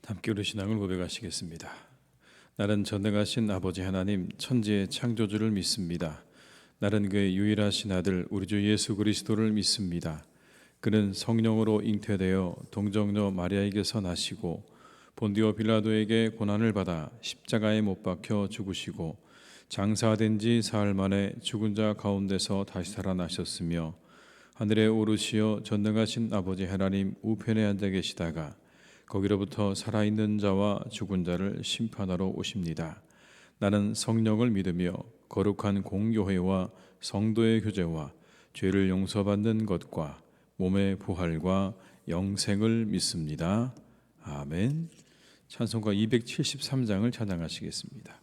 함께 우리 신앙을 고백하시겠습니다. 나는 전능하신 아버지 하나님 천지의 창조주를 믿습니다. 나는 그의 유일하신 아들 우리 주 예수 그리스도를 믿습니다. 그는 성령으로 잉태되어 동정녀 마리아에게서 나시고 본디오 빌라도에게 고난을 받아 십자가에 못 박혀 죽으시고 장사된 지 사흘 만에 죽은 자 가운데서 다시 살아나셨으며 하늘에 오르시어 전능하신 아버지 하나님 우편에 앉아 계시다가 거기로부터 살아있는 자와 죽은 자를 심판하러 오십니다. 나는 성령을 믿으며 거룩한 공교회와 성도의 교제와 죄를 용서받는 것과 몸의 부활과 영생을 믿습니다. 아멘. 찬송가 273장을 찬양하시겠습니다.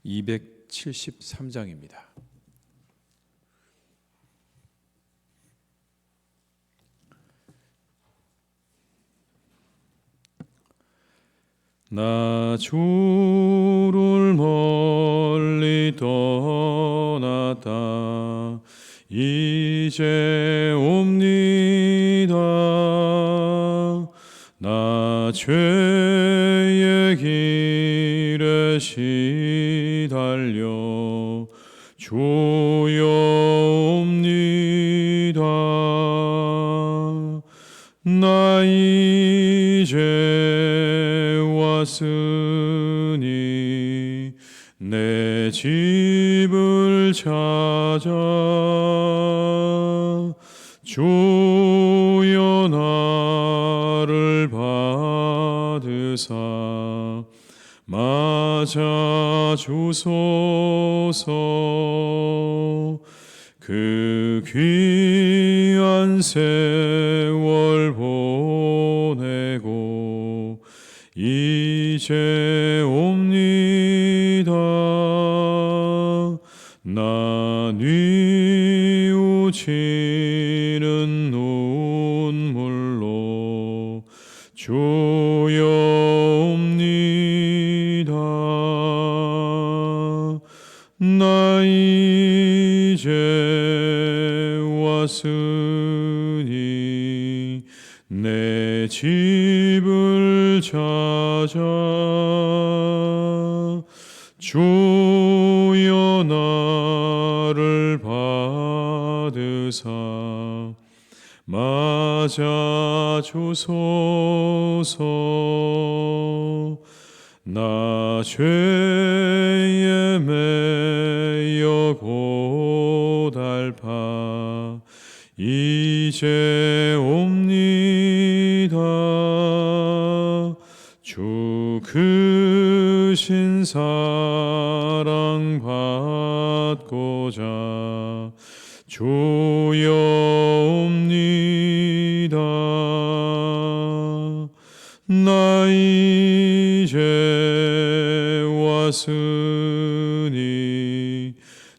273장입니다. 나 주를 멀리 떠났다 이제 옵니다. 나 죄의 길에 시달려 주여 옵니다. 나 이제 왔으니 내 집을 찾아 주여 나를 받으사 맞아 주소서. 그 귀한 세월 보내고 이제 옵니다. 나 뉘우치는 눈물로 주여 옵니다. 나 이제 왔으니 내 집을 찾아 주여 나를 받으사 맞아 주소서. 나 죄에 매여 고달파 이제 옵니다. 주 크신 사랑 받고자 주여 옵니다. 나 이제 왔으니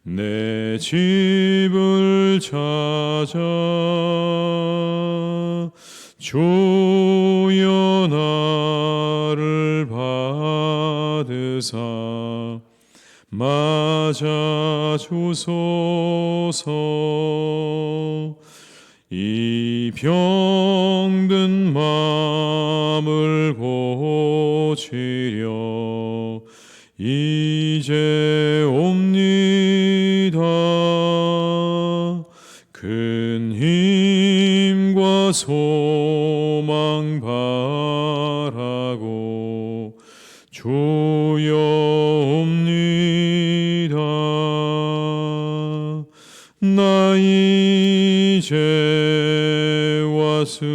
내 집을 찾아 주여 나를 받으사 맞아 주소서. 이 병든 마음을 고치려 이제 옵니다. 큰 힘과 소망 바라고 주여 옵니다. 나 이제 왔으니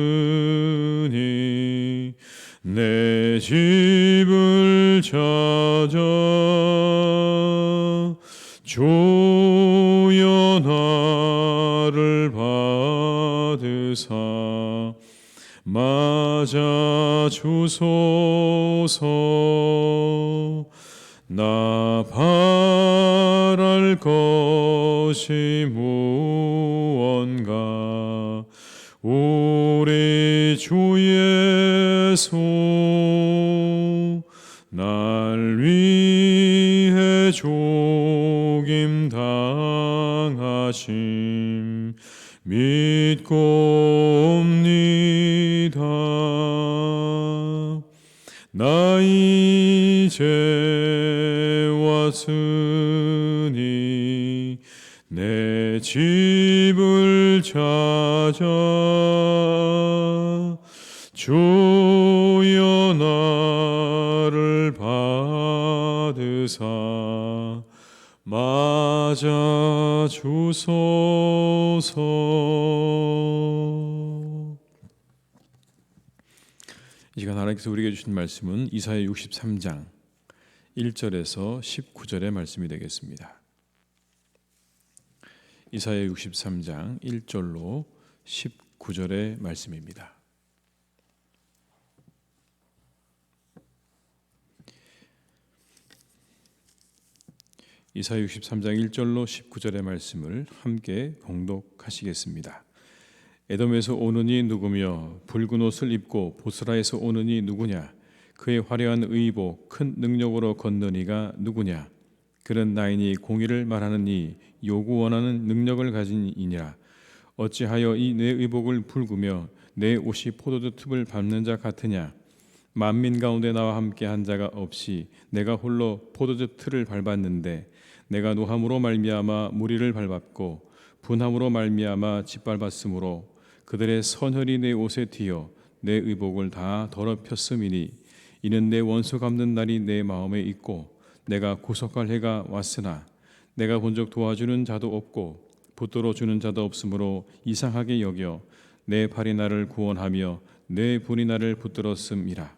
내 집을 찾아 주여 나를 받으사 맞아 주소서. 나 바랄 것이 무언가 우리 주 예수 날 위해 죽임 당하심 믿고 옵니다. 나 이제 왔으니 내 집을 찾아 주여 나를 받으사 맞아 주소서. 이 시간 하나님께서 우리에게 주신 말씀은 이사야 63장 1절에서 19절의 말씀이 되겠습니다. 이사야 63장 1절로 19절의 말씀입니다. 이사야 63장 1절로 19절의 말씀을 함께 봉독하시겠습니다. 에돔에서 오는 이 누구며 붉은 옷을 입고 보스라에서 오는 이 누구냐? 그의 화려한 의복 큰 능력으로 걷는 이가 누구냐? 그는 나이니 공의를 말하는 이 요구 원하는 능력을 가진 이니라. 어찌하여 이 내 의복을 붉으며 내 옷이 포도주 즙을 밟는 자 같으냐? 만민 가운데 나와 함께 한 자가 없이 내가 홀로 포도주 틀을 밟았는데 내가 노함으로 말미암아 무리를 밟았고 분함으로 말미암아 짓밟았으므로 그들의 선혈이 내 옷에 튀어 내 의복을 다 더럽혔음이니 이는 내 원수 갚는 날이 내 마음에 있고 내가 구속할 해가 왔으나 내가 본적 도와주는 자도 없고 붙들어 주는 자도 없으므로 이상하게 여겨 내 팔이 나를 구원하며 내 분이 나를 붙들었음이라.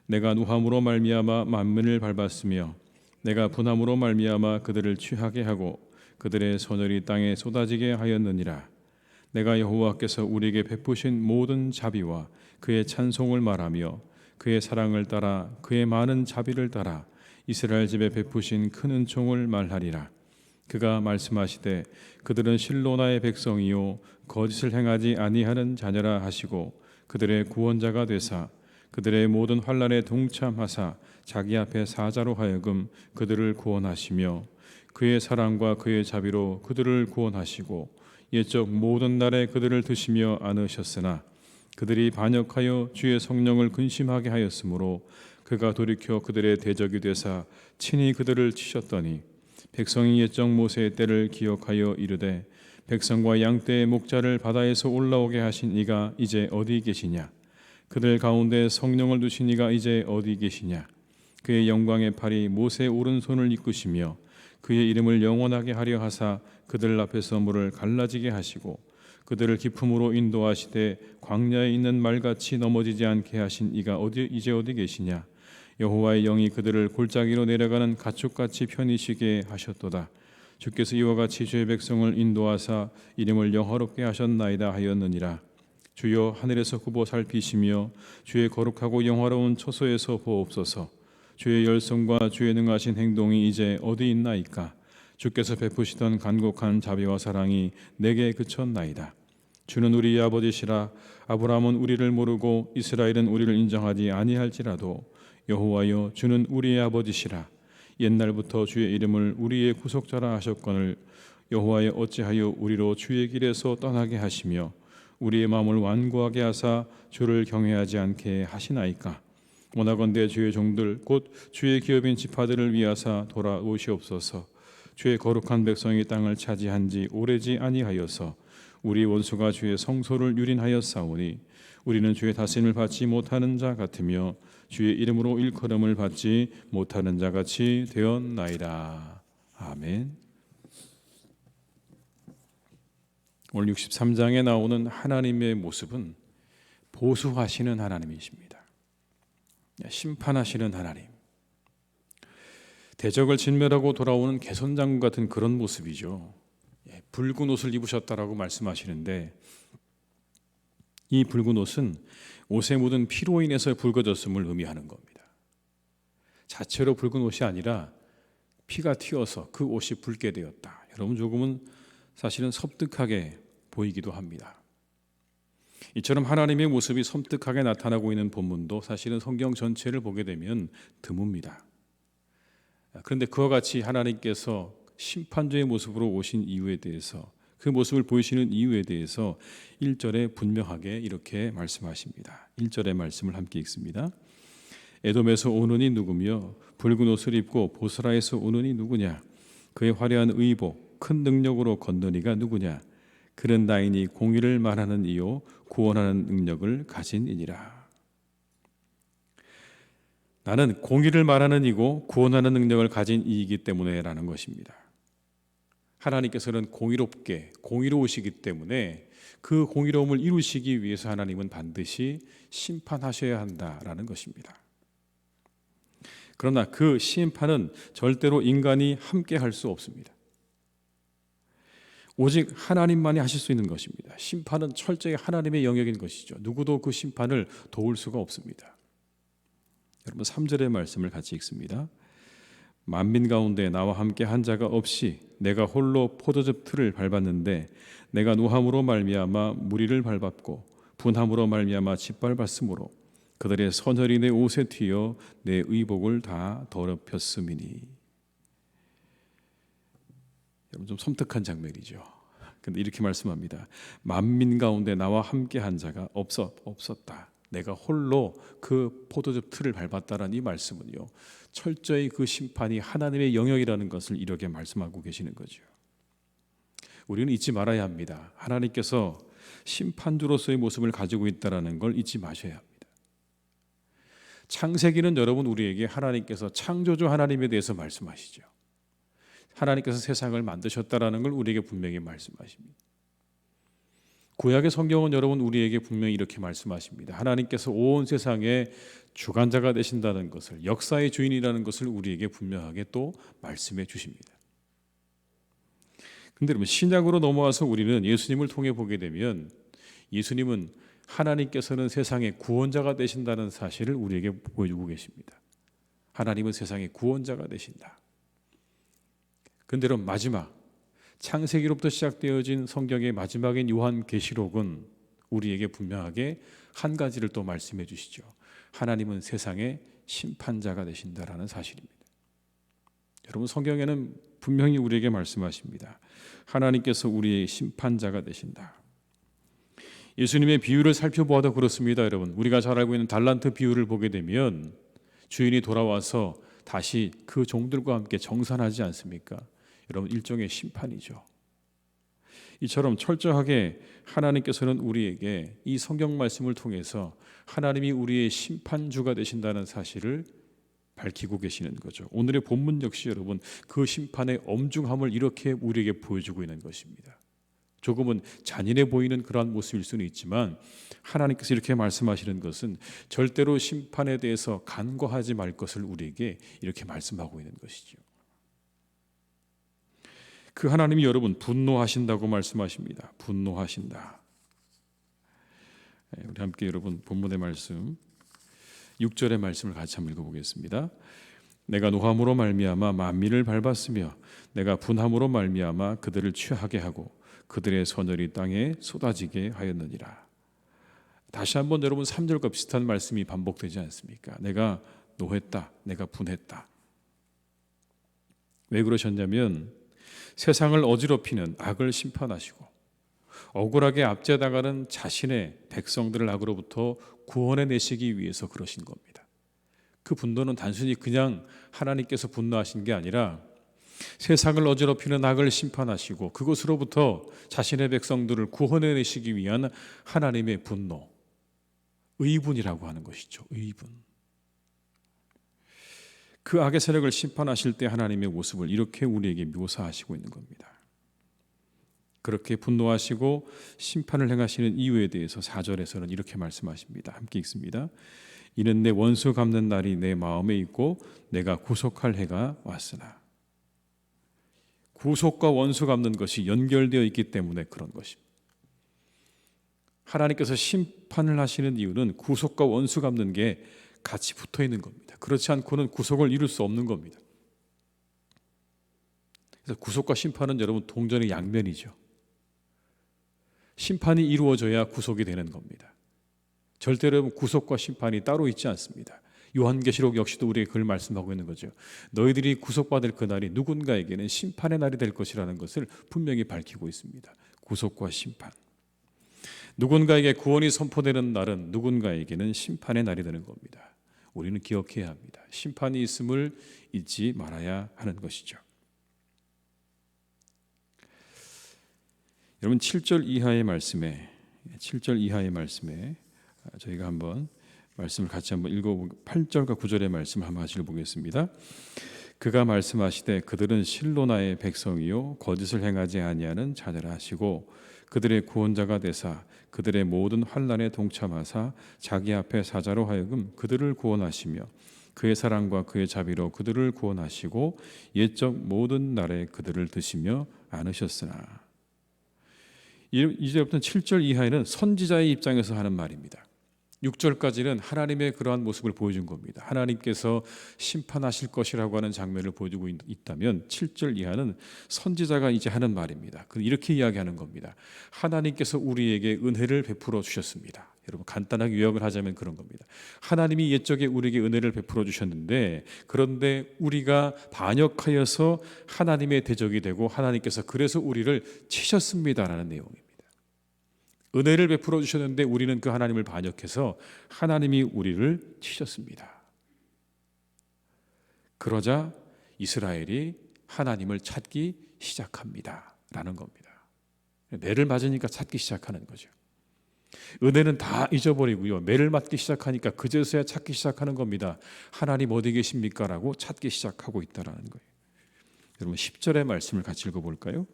내가 노함으로 말미암아 만민을 밟았으며 내가 분함으로 말미암아 그들을 취하게 하고 그들의 선혈이 땅에 쏟아지게 하였느니라. 내가 여호와께서 우리에게 베푸신 모든 자비와 그의 찬송을 말하며 그의 사랑을 따라 그의 많은 자비를 따라 이스라엘 집에 베푸신 큰 은총을 말하리라. 그가 말씀하시되 그들은 실로 나의 백성이요 거짓을 행하지 아니하는 자녀라 하시고 그들의 구원자가 되사 그들의 모든 환난에 동참하사 자기 앞에 사자로 하여금 그들을 구원하시며 그의 사랑과 그의 자비로 그들을 구원하시고 옛적 모든 날에 그들을 드시며 안으셨으나 그들이 반역하여 주의 성령을 근심하게 하였으므로 그가 돌이켜 그들의 대적이 되사 친히 그들을 치셨더니 백성이 옛적 모세의 때를 기억하여 이르되 백성과 양떼의 목자를 바다에서 올라오게 하신 이가 이제 어디 계시냐? 그들 가운데 성령을 두신 이가 이제 어디 계시냐? 그의 영광의 팔이 모세의 오른손을 이끄시며 그의 이름을 영원하게 하려 하사 그들 앞에서 물을 갈라지게 하시고 그들을 깊음으로 인도하시되 광야에 있는 말같이 넘어지지 않게 하신 이가 이제 어디 계시냐? 여호와의 영이 그들을 골짜기로 내려가는 가축같이 편히 쉬게 하셨도다. 주께서 이와 같이 주의 백성을 인도하사 이름을 영화롭게 하셨나이다 하였느니라. 주여 하늘에서 굽어 살피시며 주의 거룩하고 영화로운 처소에서 보옵소서. 주의 열성과 주의 능하신 행동이 이제 어디 있나이까? 주께서 베푸시던 간곡한 자비와 사랑이 내게 그쳤나이다. 주는 우리의 아버지시라. 아브라함은 우리를 모르고 이스라엘은 우리를 인정하지 아니할지라도 여호와여 주는 우리의 아버지시라. 옛날부터 주의 이름을 우리의 구속자라 하셨거늘 여호와여 어찌하여 우리로 주의 길에서 떠나게 하시며 우리의 마음을 완고하게 하사 주를 경외하지 않게 하시나이까? 원하건대 주의 종들 곧 주의 기업인 지파들을 위하사 돌아오시옵소서. 주의 거룩한 백성이 땅을 차지한 지 오래지 아니하여서 우리 원수가 주의 성소를 유린하였사오니 우리는 주의 다스림을 받지 못하는 자 같으며 주의 이름으로 일컬음을 받지 못하는 자 같이 되었나이다. 아멘. 오늘 63장에 나오는 하나님의 모습은 보수하시는 하나님이십니다. 심판하시는 하나님, 대적을 진멸하고 돌아오는 개선장군 같은 그런 모습이죠. 붉은 옷을 입으셨다라고 말씀하시는데 이 붉은 옷은 옷에 묻은 피로 인해서 붉어졌음을 의미하는 겁니다. 자체로 붉은 옷이 아니라 피가 튀어서 그 옷이 붉게 되었다. 여러분 조금은 사실은 섬뜩하게 보이기도 합니다. 이처럼 하나님의 모습이 섬뜩하게 나타나고 있는 본문도 사실은 성경 전체를 보게 되면 드뭅니다. 그런데 그와 같이 하나님께서 심판자의 모습으로 오신 이유에 대해서, 그 모습을 보이시는 이유에 대해서 1절에 분명하게 이렇게 말씀하십니다. 1절의 말씀을 함께 읽습니다. 에돔에서 오는 이 누구며 붉은 옷을 입고 보스라에서 오는 이 누구냐? 그의 화려한 의복 큰 능력으로 걷는 이가 누구냐? 그는 나이니 공의를 말하는 이요 구원하는 능력을 가진 이니라. 나는 공의를 말하는 이고 구원하는 능력을 가진 이이기 때문에라는 것입니다. 하나님께서는 공의롭게 공의로우시기 때문에 그 공의로움을 이루시기 위해서 하나님은 반드시 심판하셔야 한다라는 것입니다. 그러나 그 심판은 절대로 인간이 함께 할 수 없습니다. 오직 하나님만이 하실 수 있는 것입니다. 심판은 철저히 하나님의 영역인 것이죠. 누구도 그 심판을 도울 수가 없습니다. 여러분 3절의 말씀을 같이 읽습니다. 만민 가운데 나와 함께 한 자가 없이 내가 홀로 포도즙 틀을 밟았는데 내가 노함으로 말미암아 무리를 밟았고 분함으로 말미암아 짓밟았으므로 그들의 선혈이 내 옷에 튀어 내 의복을 다 더럽혔음이니. 여러분 좀 섬뜩한 장면이죠. 근데 이렇게 말씀합니다. 만민 가운데 나와 함께 한 자가 없었다. 내가 홀로 그 포도즙 틀을 밟았다라는 이 말씀은요, 철저히 그 심판이 하나님의 영역이라는 것을 이렇게 말씀하고 계시는 거죠. 우리는 잊지 말아야 합니다. 하나님께서 심판주로서의 모습을 가지고 있다는 걸 잊지 마셔야 합니다. 창세기는 여러분 우리에게 하나님께서 창조주 하나님에 대해서 말씀하시죠. 하나님께서 세상을 만드셨다라는 걸 우리에게 분명히 말씀하십니다. 구약의 성경은 여러분 우리에게 분명히 이렇게 말씀하십니다. 하나님께서 온 세상의 주관자가 되신다는 것을, 역사의 주인이라는 것을 우리에게 분명하게 또 말씀해 주십니다. 그런데 여러분 신약으로 넘어와서 우리는 예수님을 통해 보게 되면 예수님은 하나님께서는 세상의 구원자가 되신다는 사실을 우리에게 보여주고 계십니다. 하나님은 세상의 구원자가 되신다. 그런데 여러분 마지막 창세기로부터 시작되어진 성경의 마지막인 요한계시록은 우리에게 분명하게 한 가지를 또 말씀해 주시죠. 하나님은 세상의 심판자가 되신다라는 사실입니다. 여러분 성경에는 분명히 우리에게 말씀하십니다. 하나님께서 우리의 심판자가 되신다. 예수님의 비유를 살펴보아도 그렇습니다. 여러분 우리가 잘 알고 있는 달란트 비유를 보게 되면 주인이 돌아와서 다시 그 종들과 함께 정산하지 않습니까? 여러분 일종의 심판이죠. 이처럼 철저하게 하나님께서는 우리에게 이 성경 말씀을 통해서 하나님이 우리의 심판주가 되신다는 사실을 밝히고 계시는 거죠. 오늘의 본문 역시 여러분 그 심판의 엄중함을 이렇게 우리에게 보여주고 있는 것입니다. 조금은 잔인해 보이는 그러한 모습일 수는 있지만 하나님께서 이렇게 말씀하시는 것은 절대로 심판에 대해서 간과하지 말 것을 우리에게 이렇게 말씀하고 있는 것이죠. 그 하나님이 여러분 분노하신다고 말씀하십니다. 분노하신다. 우리 함께 여러분 본문의 말씀 6절의 말씀을 같이 한번 읽어보겠습니다. 내가 노함으로 말미암아 만민을 밟았으며 내가 분함으로 말미암아 그들을 취하게 하고 그들의 선혈이 땅에 쏟아지게 하였느니라. 다시 한번 여러분 3절과 비슷한 말씀이 반복되지 않습니까? 내가 노했다. 내가 분했다. 왜 그러셨냐면 세상을 어지럽히는 악을 심판하시고 억울하게 압제당하는 자신의 백성들을 악으로부터 구원해내시기 위해서 그러신 겁니다. 그 분노는 단순히 그냥 하나님께서 분노하신 게 아니라 세상을 어지럽히는 악을 심판하시고 그것으로부터 자신의 백성들을 구원해내시기 위한 하나님의 분노, 의분이라고 하는 것이죠. 의분. 그 악의 세력을 심판하실 때 하나님의 모습을 이렇게 우리에게 묘사하시고 있는 겁니다. 그렇게 분노하시고 심판을 행하시는 이유에 대해서 4절에서는 이렇게 말씀하십니다. 함께 읽습니다. 이는 내 원수 갚는 날이 내 마음에 있고 내가 구속할 해가 왔으나. 구속과 원수 갚는 것이 연결되어 있기 때문에 그런 것입니다. 하나님께서 심판을 하시는 이유는 구속과 원수 갚는 게 같이 붙어 있는 겁니다. 그렇지 않고는 구속을 이룰 수 없는 겁니다. 그래서 구속과 심판은 여러분 동전의 양면이죠. 심판이 이루어져야 구속이 되는 겁니다. 절대로 구속과 심판이 따로 있지 않습니다. 요한계시록 역시도 우리에게 그걸 말씀하고 있는 거죠. 너희들이 구속받을 그날이 누군가에게는 심판의 날이 될 것이라는 것을 분명히 밝히고 있습니다. 구속과 심판. 누군가에게 구원이 선포되는 날은 누군가에게는 심판의 날이 되는 겁니다. 우리는 기억해야 합니다. 심판이 있음을 잊지 말아야 하는 것이죠. 여러분 7절 이하의 말씀에 저희가 한번 말씀을 같이 한번 읽어보고 8절과 9절의 말씀 한번 같이 보겠습니다. 그가 말씀하시되 그들은 실로나의 백성이요 거짓을 행하지 아니하는 자녀라 하시고 그들의 구원자가 되사 그들의 모든 환난에 동참하사 자기 앞에 사자로 하여금 그들을 구원하시며 그의 사랑과 그의 자비로 그들을 구원하시고 옛적 모든 날에 그들을 드시며 안으셨으나. 이제부터 7절 이하에는 선지자의 입장에서 하는 말입니다. 6절까지는 하나님의 그러한 모습을 보여준 겁니다. 하나님께서 심판하실 것이라고 하는 장면을 보여주고 있다면 7절 이하는 선지자가 이제 하는 말입니다. 이렇게 이야기하는 겁니다. 하나님께서 우리에게 은혜를 베풀어 주셨습니다. 여러분 간단하게 요약을 하자면 그런 겁니다. 하나님이 옛적에 우리에게 은혜를 베풀어 주셨는데 그런데 우리가 반역하여서 하나님의 대적이 되고 하나님께서 그래서 우리를 치셨습니다라는 내용입니다. 은혜를 베풀어 주셨는데 우리는 그 하나님을 반역해서 하나님이 우리를 치셨습니다. 그러자 이스라엘이 하나님을 찾기 시작합니다 라는 겁니다. 매를 맞으니까 찾기 시작하는 거죠. 은혜는 다 잊어버리고요, 매를 맞기 시작하니까 그제서야 찾기 시작하는 겁니다. 하나님 어디 계십니까? 라고 찾기 시작하고 있다는 거예요. 여러분 10절의 말씀을 같이 읽어볼까요?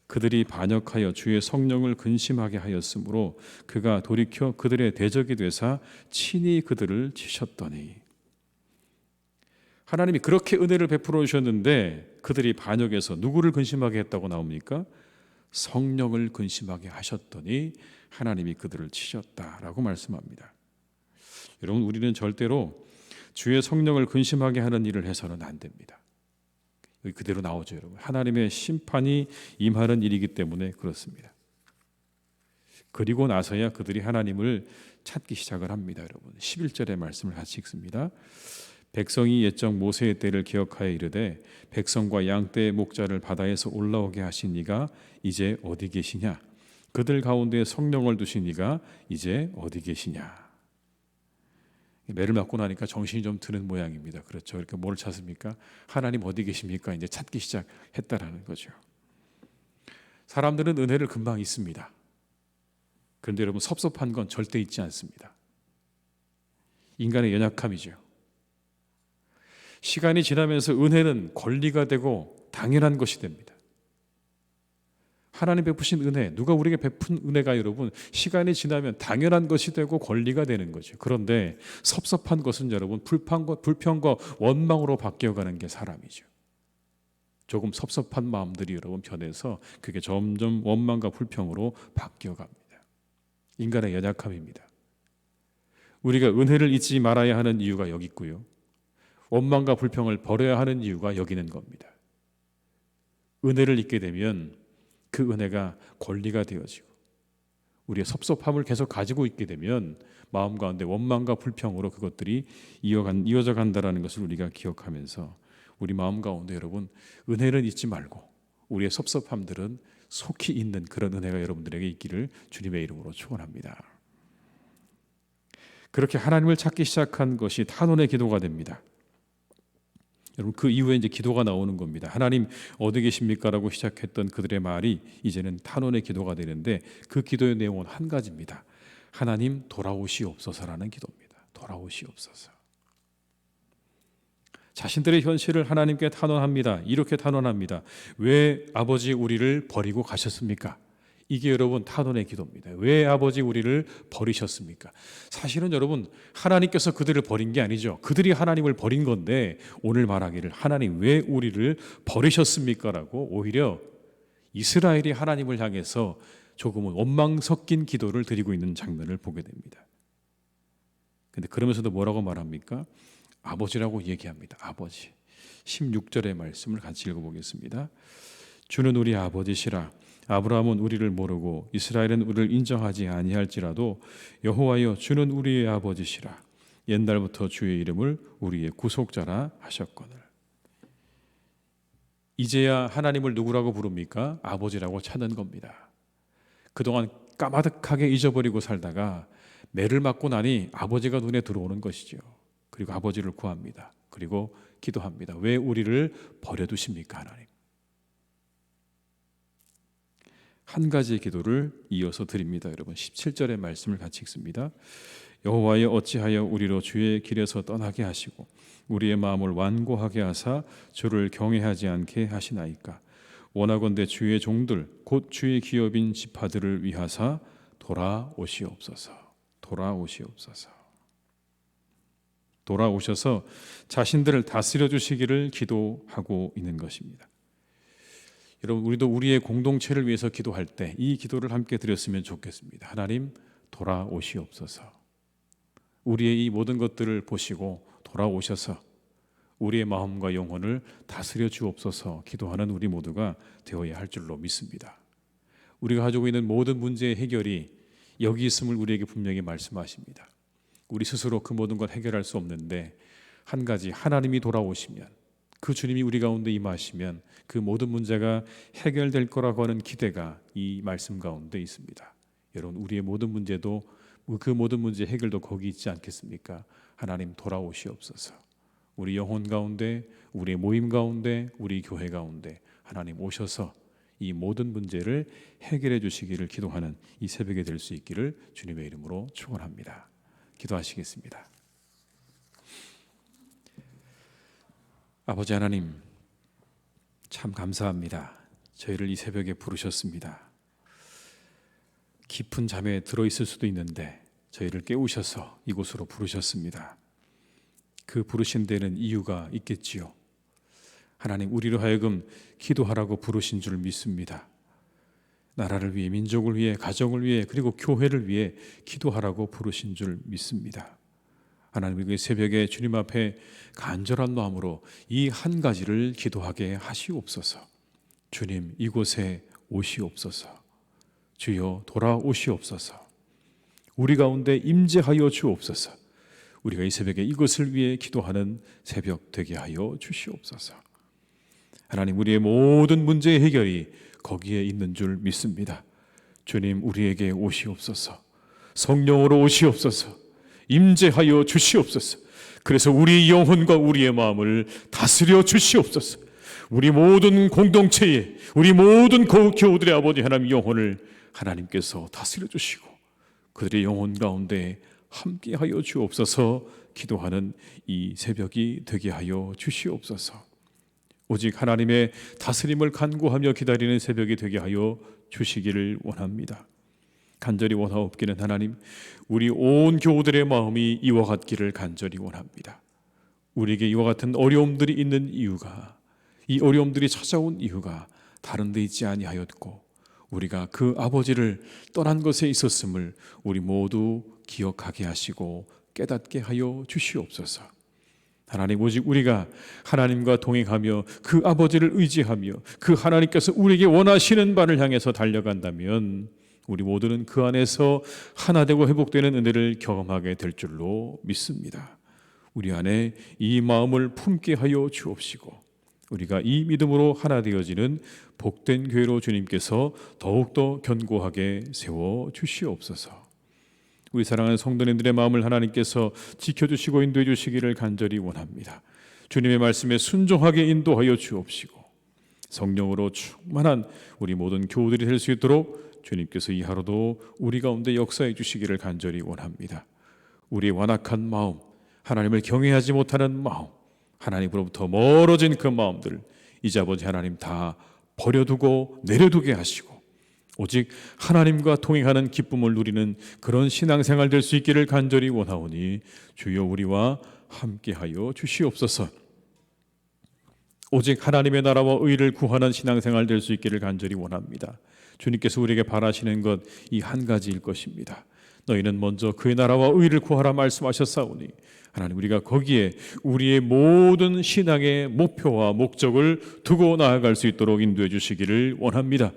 그들이 반역하여 주의 성령을 근심하게 하였으므로 그가 돌이켜 그들의 대적이 되사 친히 그들을 치셨더니. 하나님이 그렇게 은혜를 베풀어 주셨는데 그들이 반역해서 누구를 근심하게 했다고 나옵니까? 성령을 근심하게 하셨더니 하나님이 그들을 치셨다라고 말씀합니다. 여러분 우리는 절대로 주의 성령을 근심하게 하는 일을 해서는 안 됩니다. 여기 그대로 나오죠, 여러분. 하나님의 심판이 임하는 일이기 때문에 그렇습니다. 그리고 나서야 그들이 하나님을 찾기 시작을 합니다, 여러분. 11절의 말씀을 같이 읽습니다. 백성이 옛적 모세의 때를 기억하여 이르되 백성과 양떼의 목자를 바다에서 올라오게 하신 이가 이제 어디 계시냐? 그들 가운데 성령을 두신 이가 이제 어디 계시냐? 매를 맞고 나니까 정신이 좀 드는 모양입니다. 그렇죠. 그러니까 뭘 찾습니까? 하나님 어디 계십니까? 이제 찾기 시작했다라는 거죠. 사람들은 은혜를 금방 잊습니다. 그런데 여러분 섭섭한 건 절대 잊지 않습니다. 인간의 연약함이죠. 시간이 지나면서 은혜는 권리가 되고 당연한 것이 됩니다. 하나님 베푸신 은혜, 누가 우리에게 베푼 은혜가 여러분 시간이 지나면 당연한 것이 되고 권리가 되는 거죠. 그런데 섭섭한 것은 여러분 불평과 원망으로 바뀌어가는 게 사람이죠. 조금 섭섭한 마음들이 여러분 변해서 그게 점점 원망과 불평으로 바뀌어갑니다. 인간의 연약함입니다. 우리가 은혜를 잊지 말아야 하는 이유가 여기 있고요, 원망과 불평을 버려야 하는 이유가 여기 있는 겁니다. 은혜를 잊게 되면 그 은혜가 권리가 되어지고 우리의 섭섭함을 계속 가지고 있게 되면 마음 가운데 원망과 불평으로 그것들이 이어져 간다는 것을 우리가 기억하면서 우리 마음 가운데 여러분 은혜를 잊지 말고 우리의 섭섭함들은 속히 있는 그런 은혜가 여러분들에게 있기를 주님의 이름으로 축원합니다. 그렇게 하나님을 찾기 시작한 것이 탄원의 기도가 됩니다. 여러분 그 이후에 이제 기도가 나오는 겁니다. 하나님 어디 계십니까? 라고 시작했던 그들의 말이 이제는 탄원의 기도가 되는데 그 기도의 내용은 한 가지입니다. 하나님 돌아오시옵소서라는 기도입니다. 돌아오시옵소서. 자신들의 현실을 하나님께 탄원합니다. 이렇게 탄원합니다. 왜 아버지 우리를 버리고 가셨습니까? 이게 여러분 탄원의 기도입니다. 왜 아버지 우리를 버리셨습니까? 사실은 여러분 하나님께서 그들을 버린 게 아니죠. 그들이 하나님을 버린 건데 오늘 말하기를 하나님 왜 우리를 버리셨습니까? 라고 오히려 이스라엘이 하나님을 향해서 조금은 원망 섞인 기도를 드리고 있는 장면을 보게 됩니다. 근데 그러면서도 뭐라고 말합니까? 아버지라고 얘기합니다. 아버지. 16절의 말씀을 같이 읽어보겠습니다. 주는 우리 아버지시라. 아브라함은 우리를 모르고 이스라엘은 우리를 인정하지 아니할지라도 여호와여 주는 우리의 아버지시라. 옛날부터 주의 이름을 우리의 구속자라 하셨거늘. 이제야 하나님을 누구라고 부릅니까? 아버지라고 찾는 겁니다. 그동안 까마득하게 잊어버리고 살다가 매를 맞고 나니 아버지가 눈에 들어오는 것이죠. 그리고 아버지를 구합니다. 그리고 기도합니다. 왜 우리를 버려두십니까, 하나님? 한 가지의 기도를 이어서 드립니다. 여러분 17절의 말씀을 같이 읽습니다. 여호와여 어찌하여 우리로 주의 길에서 떠나게 하시고 우리의 마음을 완고하게 하사 주를 경외하지 않게 하시나이까. 원하건대 주의 종들 곧 주의 기업인 지파들을 위하사 돌아오시옵소서. 돌아오셔서 자신들을 다스려 주시기를 기도하고 있는 것입니다. 여러분, 우리도 우리의 공동체를 위해서 기도할 때 이 기도를 함께 드렸으면 좋겠습니다. 하나님, 돌아오시옵소서. 우리의 이 모든 것들을 보시고 돌아오셔서 우리의 마음과 영혼을 다스려 주옵소서 기도하는 우리 모두가 되어야 할 줄로 믿습니다. 우리가 가지고 있는 모든 문제의 해결이 여기 있음을 우리에게 분명히 말씀하십니다. 우리 스스로 그 모든 걸 해결할 수 없는데 한 가지, 하나님이 돌아오시면, 그 주님이 우리 가운데 임하시면 그 모든 문제가 해결될 거라고 하는 기대가 이 말씀 가운데 있습니다. 여러분, 우리의 모든 문제도, 그 모든 문제 해결도 거기 있지 않겠습니까? 하나님 돌아오시옵소서. 우리 영혼 가운데, 우리의 모임 가운데, 우리 교회 가운데 하나님 오셔서 이 모든 문제를 해결해 주시기를 기도하는 이 새벽에 될 수 있기를 주님의 이름으로 축원합니다. 기도하시겠습니다. 아버지 하나님, 참 감사합니다. 저희를 이 새벽에 부르셨습니다. 깊은 잠에 들어있을 수도 있는데 저희를 깨우셔서 이곳으로 부르셨습니다. 그 부르신 데는 이유가 있겠지요. 하나님, 우리로 하여금 기도하라고 부르신 줄 믿습니다. 나라를 위해, 민족을 위해, 가정을 위해, 그리고 교회를 위해 기도하라고 부르신 줄 믿습니다. 하나님, 우리 새벽에 주님 앞에 간절한 마음으로 이 한 가지를 기도하게 하시옵소서. 주님, 이곳에 오시옵소서. 주여, 돌아오시옵소서. 우리 가운데 임재하여 주옵소서. 우리가 이 새벽에 이것을 위해 기도하는 새벽 되게 하여 주시옵소서. 하나님, 우리의 모든 문제의 해결이 거기에 있는 줄 믿습니다. 주님, 우리에게 오시옵소서. 성령으로 오시옵소서. 임재하여 주시옵소서. 그래서 우리 영혼과 우리의 마음을 다스려 주시옵소서. 우리 모든 공동체에, 우리 모든 교우들의 아버지 하나님 영혼을 하나님께서 다스려 주시고 그들의 영혼 가운데 함께하여 주옵소서. 기도하는 이 새벽이 되게 하여 주시옵소서. 오직 하나님의 다스림을 간구하며 기다리는 새벽이 되게 하여 주시기를 원합니다. 간절히 원하옵기는 하나님, 우리 온 교우들의 마음이 이와 같기를 간절히 원합니다. 우리에게 이와 같은 어려움들이 있는 이유가, 이 어려움들이 찾아온 이유가 다른 데 있지 아니하였고 우리가 그 아버지를 떠난 것에 있었음을 우리 모두 기억하게 하시고 깨닫게 하여 주시옵소서. 하나님, 오직 우리가 하나님과 동행하며 그 아버지를 의지하며 그 하나님께서 우리에게 원하시는 바를 향해서 달려간다면 우리 모두는 그 안에서 하나 되고 회복되는 은혜를 경험하게 될 줄로 믿습니다. 우리 안에 이 마음을 품게 하여 주옵시고 우리가 이 믿음으로 하나 되어지는 복된 교회로 주님께서 더욱더 견고하게 세워 주시옵소서. 우리 사랑하는 성도님들의 마음을 하나님께서 지켜주시고 인도해 주시기를 간절히 원합니다. 주님의 말씀에 순종하게 인도하여 주옵시고 성령으로 충만한 우리 모든 교우들이 될 수 있도록 주님께서 이 하루도 우리 가운데 역사해 주시기를 간절히 원합니다. 우리의 완악한 마음, 하나님을 경외하지 못하는 마음, 하나님으로부터 멀어진 그 마음들을 이제 아버지 하나님 다 버려두고 내려두게 하시고 오직 하나님과 동행하는 기쁨을 누리는 그런 신앙생활 될 수 있기를 간절히 원하오니 주여 우리와 함께하여 주시옵소서. 오직 하나님의 나라와 의를 구하는 신앙생활 될 수 있기를 간절히 원합니다. 주님께서 우리에게 바라시는 것 이 한 가지일 것입니다. 너희는 먼저 그의 나라와 의를 구하라 말씀하셨사오니 하나님, 우리가 거기에 우리의 모든 신앙의 목표와 목적을 두고 나아갈 수 있도록 인도해 주시기를 원합니다.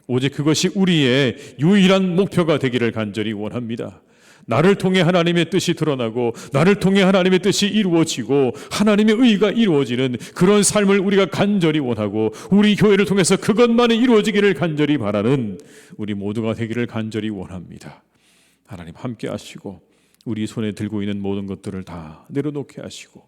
오직 그것이 우리의 유일한 목표가 되기를 간절히 원합니다. 나를 통해 하나님의 뜻이 드러나고 나를 통해 하나님의 뜻이 이루어지고 하나님의 의가 이루어지는 그런 삶을 우리가 간절히 원하고 우리 교회를 통해서 그것만이 이루어지기를 간절히 바라는 우리 모두가 되기를 간절히 원합니다. 하나님 함께 하시고 우리 손에 들고 있는 모든 것들을 다 내려놓게 하시고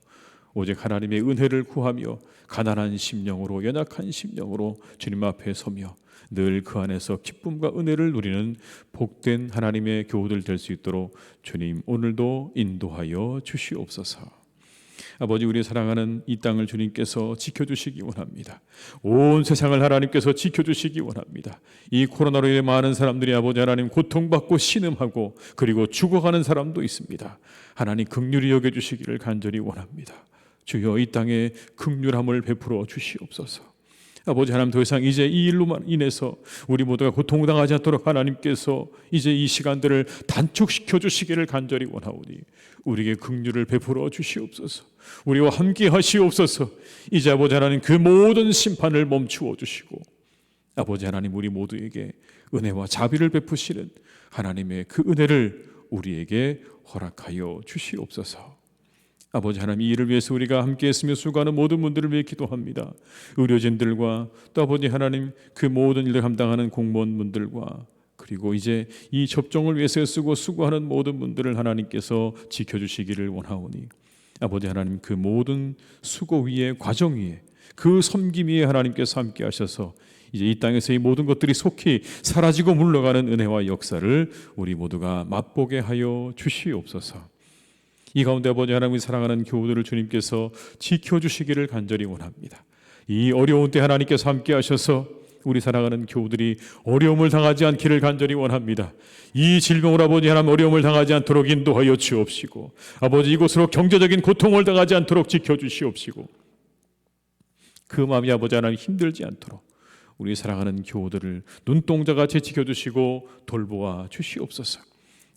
오직 하나님의 은혜를 구하며 가난한 심령으로, 연약한 심령으로 주님 앞에 서며 늘 그 안에서 기쁨과 은혜를 누리는 복된 하나님의 교우들 될 수 있도록 주님 오늘도 인도하여 주시옵소서. 아버지, 우리 사랑하는 이 땅을 주님께서 지켜주시기 원합니다. 온 세상을 하나님께서 지켜주시기 원합니다. 이 코로나로 인해 많은 사람들이 아버지 하나님 고통받고 신음하고 그리고 죽어가는 사람도 있습니다. 하나님 긍휼히 여겨주시기를 간절히 원합니다. 주여, 이 땅에 긍휼함을 베풀어 주시옵소서. 아버지 하나님, 더 이상 이제 이 일로만 인해서 우리 모두가 고통당하지 않도록 하나님께서 이제 이 시간들을 단축시켜 주시기를 간절히 원하오니 우리에게 긍휼을 베풀어 주시옵소서. 우리와 함께 하시옵소서. 이제 아버지 하나님, 그 모든 심판을 멈추어 주시고 아버지 하나님, 우리 모두에게 은혜와 자비를 베푸시는 하나님의 그 은혜를 우리에게 허락하여 주시옵소서. 아버지 하나님, 이 일을 위해서 우리가 함께 했으며 수고하는 모든 분들을 위해 기도합니다. 의료진들과 또 아버지 하나님, 그 모든 일을 감당하는 공무원분들과 그리고 이제 이 접종을 위해서 쓰고 수고하는 모든 분들을 하나님께서 지켜주시기를 원하오니 아버지 하나님, 그 모든 수고 위에, 과정 위에, 그 섬김 위에 하나님께서 함께 하셔서 이제 이 땅에서 이 모든 것들이 속히 사라지고 물러가는 은혜와 역사를 우리 모두가 맛보게 하여 주시옵소서. 이 가운데 아버지 하나님이 사랑하는 교우들을 주님께서 지켜주시기를 간절히 원합니다. 이 어려운 때 하나님께서 함께 하셔서 우리 사랑하는 교우들이 어려움을 당하지 않기를 간절히 원합니다. 이 질병을 아버지 하나님 어려움을 당하지 않도록 인도하여 주옵시고 아버지, 이곳으로 경제적인 고통을 당하지 않도록 지켜주시옵시고 그 마음이 아버지 하나님 힘들지 않도록 우리 사랑하는 교우들을 눈동자같이 지켜주시고 돌보아 주시옵소서.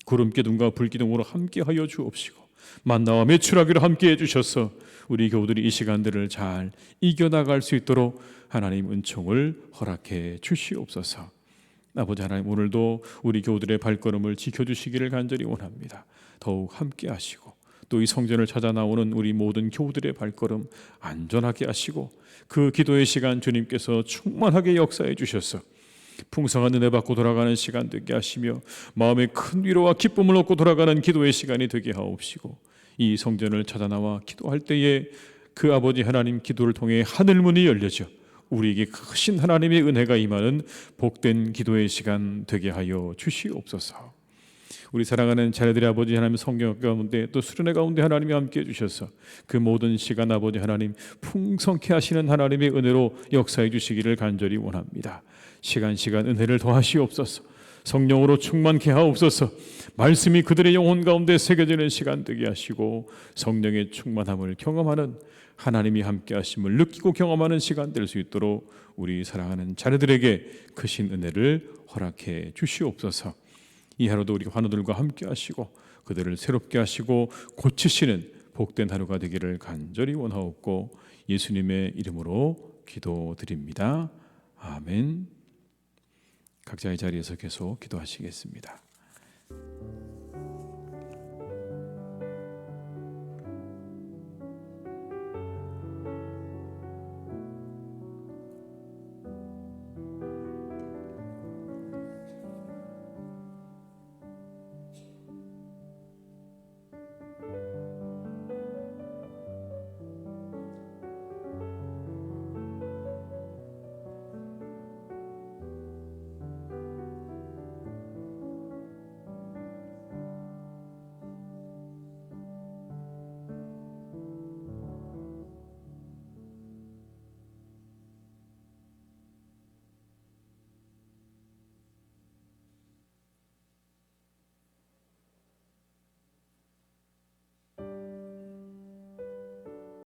구름기둥과 불기둥으로 함께하여 주옵시고 만나와 매출하기를 함께해 주셔서 우리 교우들이 이 시간들을 잘 이겨나갈 수 있도록 하나님 은총을 허락해 주시옵소서. 아버지 하나님, 오늘도 우리 교우들의 발걸음을 지켜주시기를 간절히 원합니다. 더욱 함께 하시고 또 이 성전을 찾아 나오는 우리 모든 교우들의 발걸음 안전하게 하시고 그 기도의 시간 주님께서 충만하게 역사해 주셔서 풍성한 은혜 받고 돌아가는 시간 되게 하시며 마음에 큰 위로와 기쁨을 얻고 돌아가는 기도의 시간이 되게 하옵시고 이 성전을 찾아 나와 기도할 때에 그 아버지 하나님 기도를 통해 하늘문이 열려져 우리에게 크신 하나님의 은혜가 임하는 복된 기도의 시간 되게 하여 주시옵소서. 우리 사랑하는 자녀들의 아버지 하나님, 성경 가운데 또 수련회 가운데 하나님이 함께해 주셔서 그 모든 시간 아버지 하나님 풍성케 하시는 하나님의 은혜로 역사해 주시기를 간절히 원합니다. 시간 은혜를 더하시옵소서. 성령으로 충만케 하옵소서. 말씀이 그들의 영혼 가운데 새겨지는 시간 되게 하시고 성령의 충만함을 경험하는, 하나님이 함께 하심을 느끼고 경험하는 시간 될 수 있도록 우리 사랑하는 자녀들에게 크신 은혜를 허락해 주시옵소서. 이 하루도 우리 환우들과 함께 하시고 그들을 새롭게 하시고 고치시는 복된 하루가 되기를 간절히 원하옵고 예수님의 이름으로 기도드립니다. 아멘. 각자의 자리에서 계속 기도하시겠습니다.